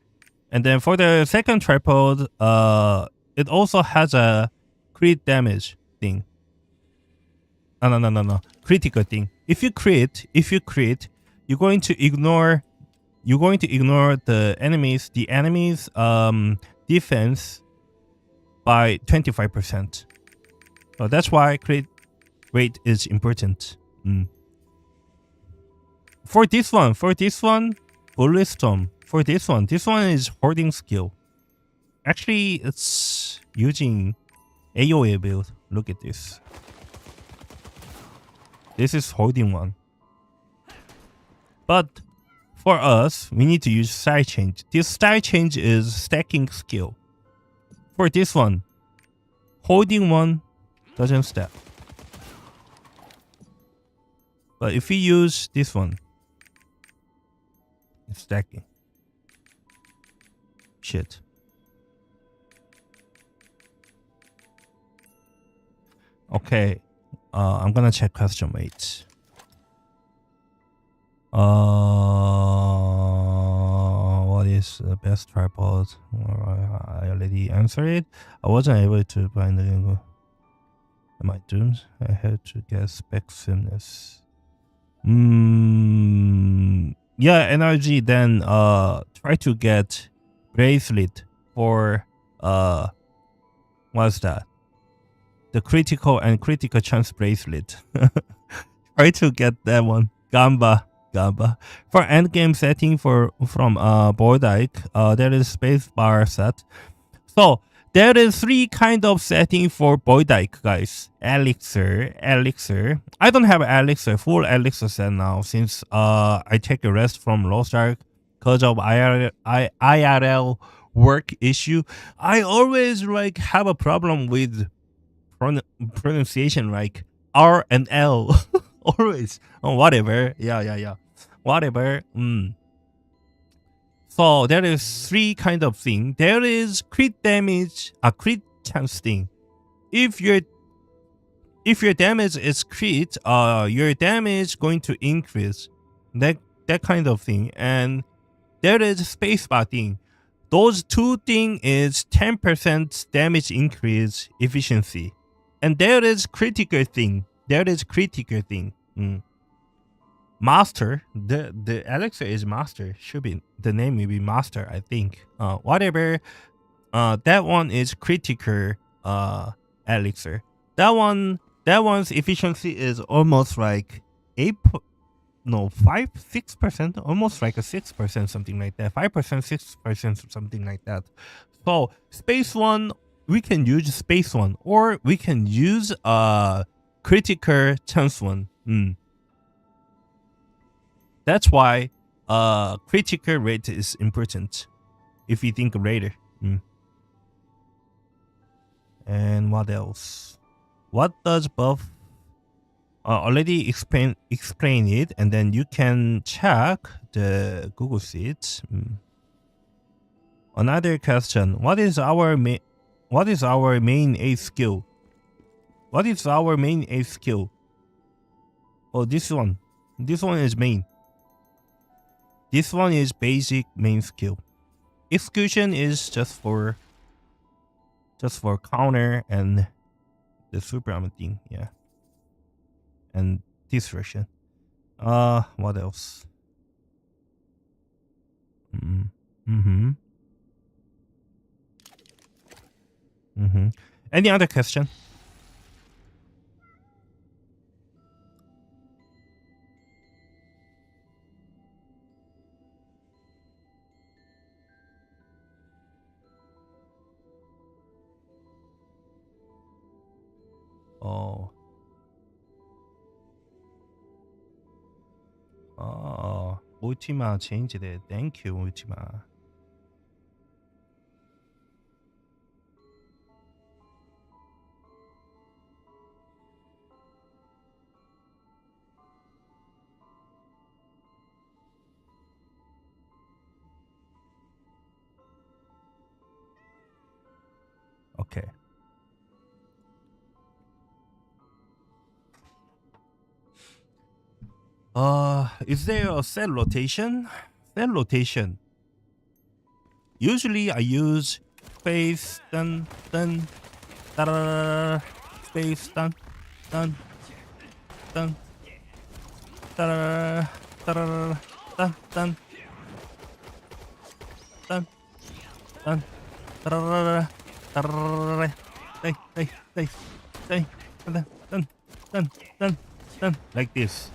And then for the second tripod, it also has a crit damage thing. No. Critical thing. If you crit, you're going to ignore the enemy's defense by 25%. So that's why crit rate is important. For this one, Bullet Storm. For this one is hoarding skill. Actually, it's using AoE build. Look at this. This is holding one. But for us, we need to use style change. This style change is stacking skill. For this one, holding one doesn't stack. But if we use this one, it's stacking. Shit. Okay. I'm gonna check question weight. What is the best tripod? I already answered it. I wasn't able to find the. Am I doomed? I had to get spec sameness. Yeah, NRG. Then try to get bracelet for what's that? The critical chance bracelet. Try to get that one. Gamba. For endgame setting from Deadeye, there is spacebar set. So there is 3 kind of setting for Deadeye, guys. Elixir. I don't have full elixir set now since I take a rest from LostArk because of IRL work issue. I always have a problem with pronunciation, like R and L. Always. Whatever. Yeah. Whatever. So there is 3 kind of thing. There is crit damage, a crit chance thing. If your damage is crit, your damage going to increase. That kind of thing. And there is spacebar thing. Those 2 things is 10% damage increase efficiency. And there is critical thing. Master. The elixir is master. Should be the name will be master, I think. Whatever. That one is critical elixir. That one's efficiency is almost like 6%, almost like a 6%, something like that. 5%, 6%, something like that. So space one, we can use space one, or we can use critical chance one. That's why critical rate is important if you think later. And what else? What does buff? Already explain it, and then you can check the Google Sheets. Another question: What is our main A skill? Oh, this one. This one is main. This one is basic main skill. Execution is just for counter and the super armor thing, yeah. And disruption. What else? Any other question? Oh. Ultima changed it. Thank you, Ultima. Okay. Is there a set rotation? Set rotation. Usually I use space dun dun da space dun dun dun da dun dun dun dun dun like this.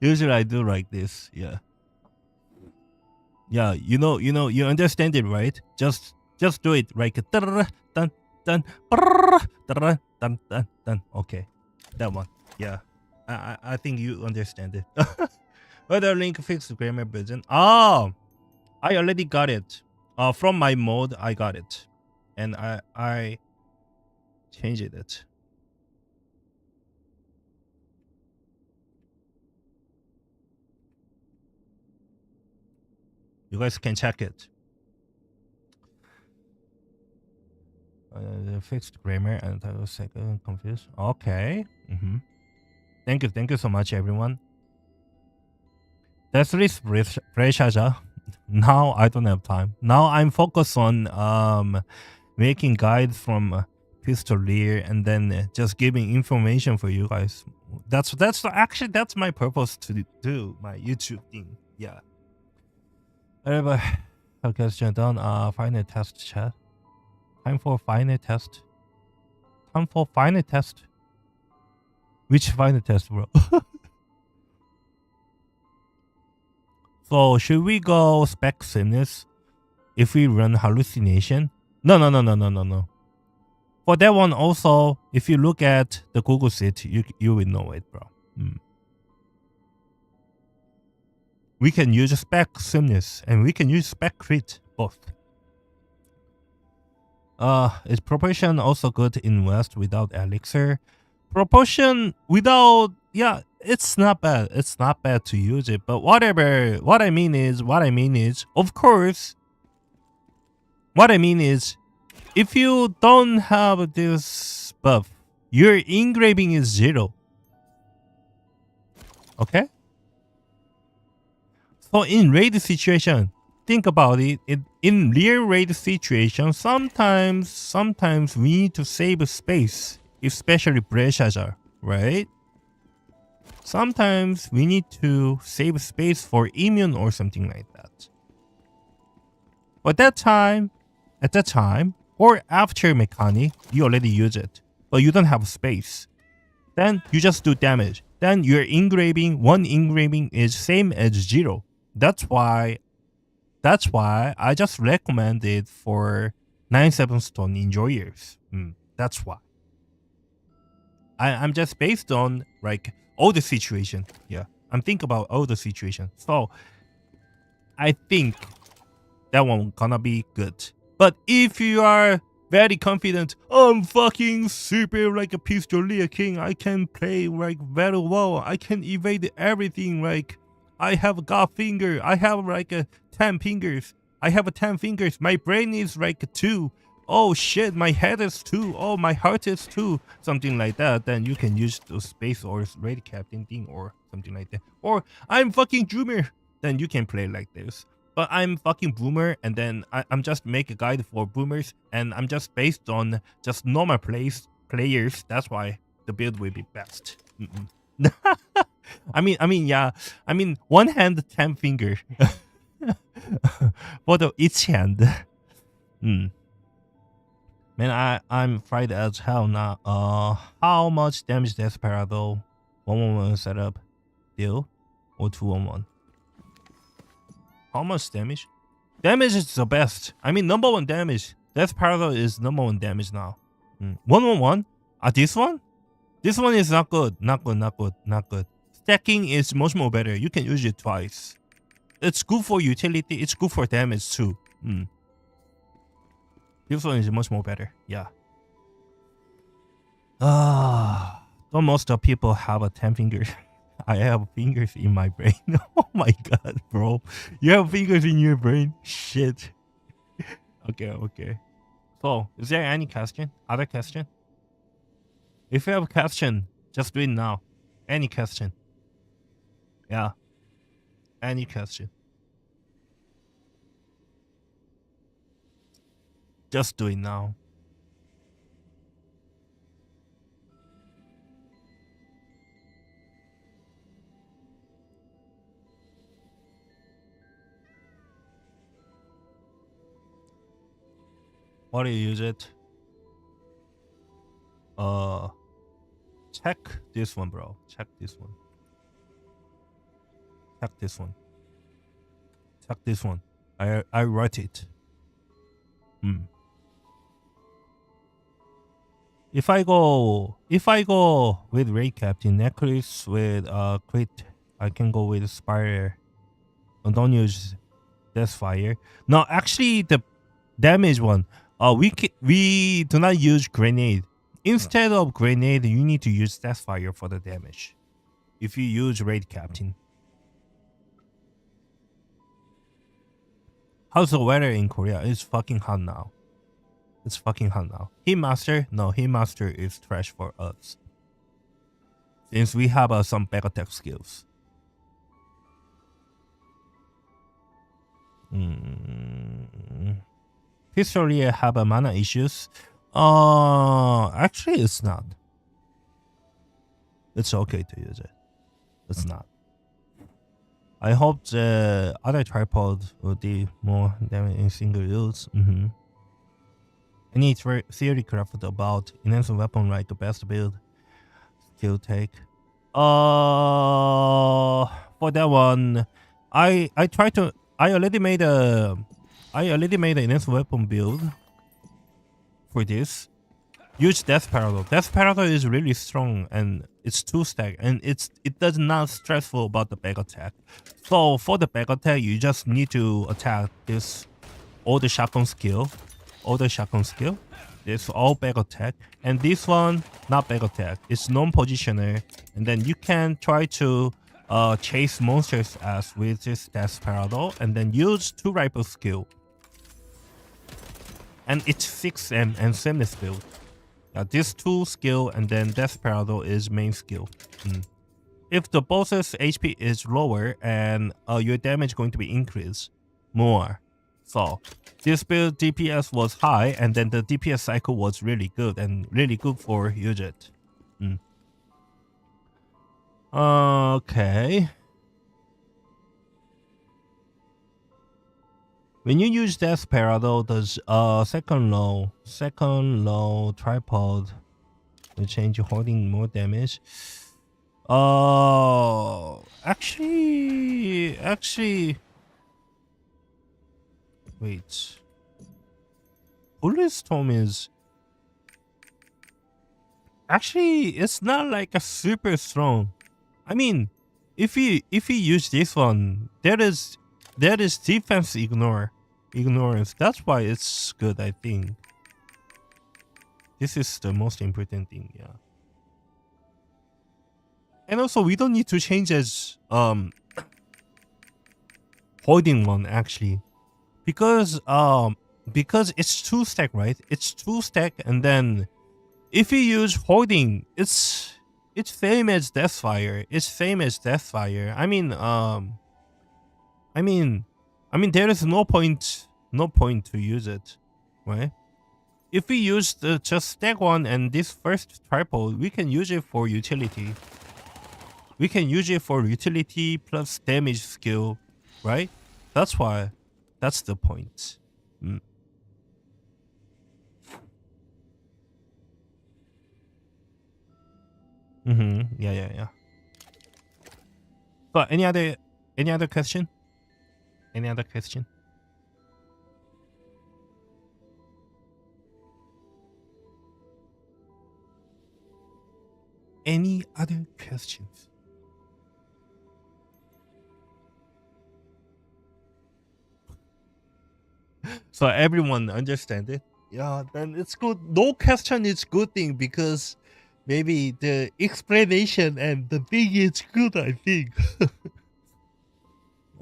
Usually I do like this, yeah. Yeah, you understand it, right? Just do it like dun dun dun dun dun dun. Okay, that one. Yeah, I think you understand it. Whether link fixed grammar version. Oh, I already got it. From my mode, I got it, and I changed it. You guys can check it. Fixed grammar and title second confused. Okay. Thank you so much, everyone. That's pressure. Now I don't have time. Now I'm focused on making guides from Pistolier and then just giving information for you guys. That's my purpose to do my YouTube thing. Yeah. Everybody, question done. Final test chat. Time for final test. Time for final test. Which final test, bro? So should we go spec sameness if we run hallucination? No. For that one also, if you look at the Google sheet, you will know it, bro. We can use spec sameness and we can use spec crit, both. Is proportion also good in West without elixir? Proportion without, yeah, it's not bad. It's not bad to use it, but whatever. What I mean is, of course, what I mean is, if you don't have this buff, your engraving is 0. Okay? So in raid situation, think about it. In real raid situation, sometimes we need to save space, especially Bracelet, right? Sometimes we need to save space for immune or something like that. But at that time, or after mechanic, you already use it, but you don't have space. Then you just do damage. Then your engraving, one engraving is same as 0. That's why I just recommend it for 9/7 stone enjoyers. That's why. I'm just based on like all the situation. Yeah, I'm thinking about all the situation. So I think that one gonna be good. But if you are very confident, I'm fucking super like a Pistolier king, I can play like very well, I can evade everything, like I have got finger, I have like 10 fingers, I have 10 fingers, my brain is like 2, oh shit, my head is 2. Oh, my heart is 2. Something like that. Then you can use the space or red captain thing or something like that. Or I'm fucking Droomer. Then you can play like this. But I'm fucking boomer, and then I'm just make a guide for boomers, and I'm just based on just normal players. That's why the build will be best. Yeah. I mean, one hand, 10 finger for the each hand. Man, I'm fried as hell now. How much damage Desperado 111 setup deal or 211? How much damage? Damage is the best. I mean, number 1 damage. Desperado is number 1 damage now. 111? This one? This one is not good. Not good. Stacking is much more better. You can use it twice. It's good for utility. It's good for damage too. This one is much more better. Yeah. Don't most of people have a 10 fingers. I have fingers in my brain. Oh my god, bro. You have fingers in your brain? Shit. Okay. So, is there any question? Other question? If you have a question, just do it now. Any question. Yeah. Any question. Just do it now. What do you use it? Check this one, bro. Check this one. Check this one. Check this one. I wrote it. If I go with Ray Captain necklace with crit, I can go with Spire. Don't use Deathfire. No, actually the damage one. We do not use grenade. Instead of grenade, you need to use Deathfire for the damage. If you use Raid Captain. How's the weather in Korea? It's fucking hot now. It's fucking hot now. Hitmaster? No, Hitmaster is trash for us. Since we have some back attack skills. Pistolier have mana issues. Actually it's not. It's okay to use it. It's not. I hope the other tripod will do more damage in single use. Any theory craft about enhanced weapon like the best build skill take? For that one, I already made an enhanced weapon build for this. Use Death Parallel. Death Parallel is really strong and it's 2-stack and it does not stressful about the back attack. So for the back attack, you just need to attack this all the shotgun skill. It's all back attack. And this one, not back attack. It's non-positioner. And then you can try to chase monsters as with this Death Parallel and then use 2 rifle skill. And it's 6M and seamless build. This 2 skill and then Death Parallel is main skill. If the boss's HP is lower and your damage going to be increased more. So this build DPS was high and then the DPS cycle was really good and really good for use it. Okay. When you use Death Parallel, does second low tripod will change holding more damage? Actually, wait. Bulletstorm is actually it's not like a super strong. I mean, if you use this one, there is defense ignorance. That's why it's good, I think. This is the most important thing, yeah. And also we don't need to change as holding one actually. Because because it's 2 stack, right? It's 2 stack, and then if you use hoarding, it's same as Deathfire. It's same as Deathfire. I mean, there is no point to use it, right? If we use the just stack one and this first triple, we can use it for utility. We can use it for utility plus damage skill, right? That's why. That's the point. Mm. Mm-hmm. Yeah, yeah, yeah. But any other question? Any other question? Any other questions? So everyone understand it? Yeah, then it's good. No question is good thing because maybe the explanation and the thing is good, I think.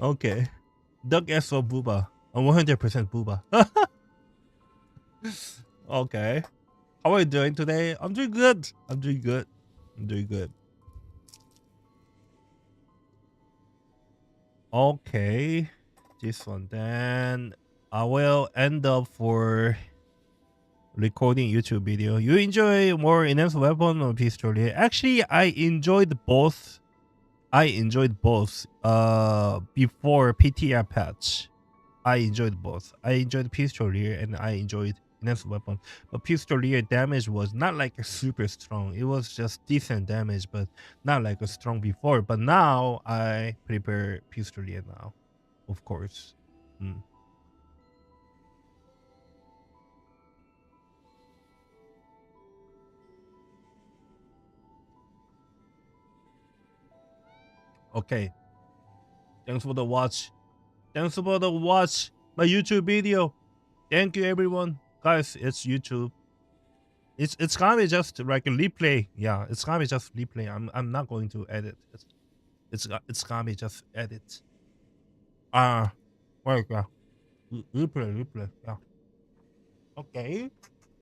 Okay. Doug S for Booba. I'm 100% Booba. Okay. How are you doing today? I'm doing good. I'm doing good. I'm doing good. Okay. This one. Then I will end up for recording YouTube video. You enjoy more enhanced weapon or Pistolier? Actually, I enjoyed both. Before PTR patch. I enjoyed both. I enjoyed Pistolier and I enjoyed enhanced weapon. But Pistolier damage was not like a super strong. It was just decent damage, but not like a strong before. But now I prepare Pistolier now, of course. Mm. Okay. Thanks for the watch. Thanks for the watch my YouTube video. Thank you everyone. Guys, it's YouTube. It's gonna be just like a replay. Yeah, it's gonna be just replay. I'm not going to edit. It's gonna be just edit. Wait, yeah. Replay. Yeah. Okay.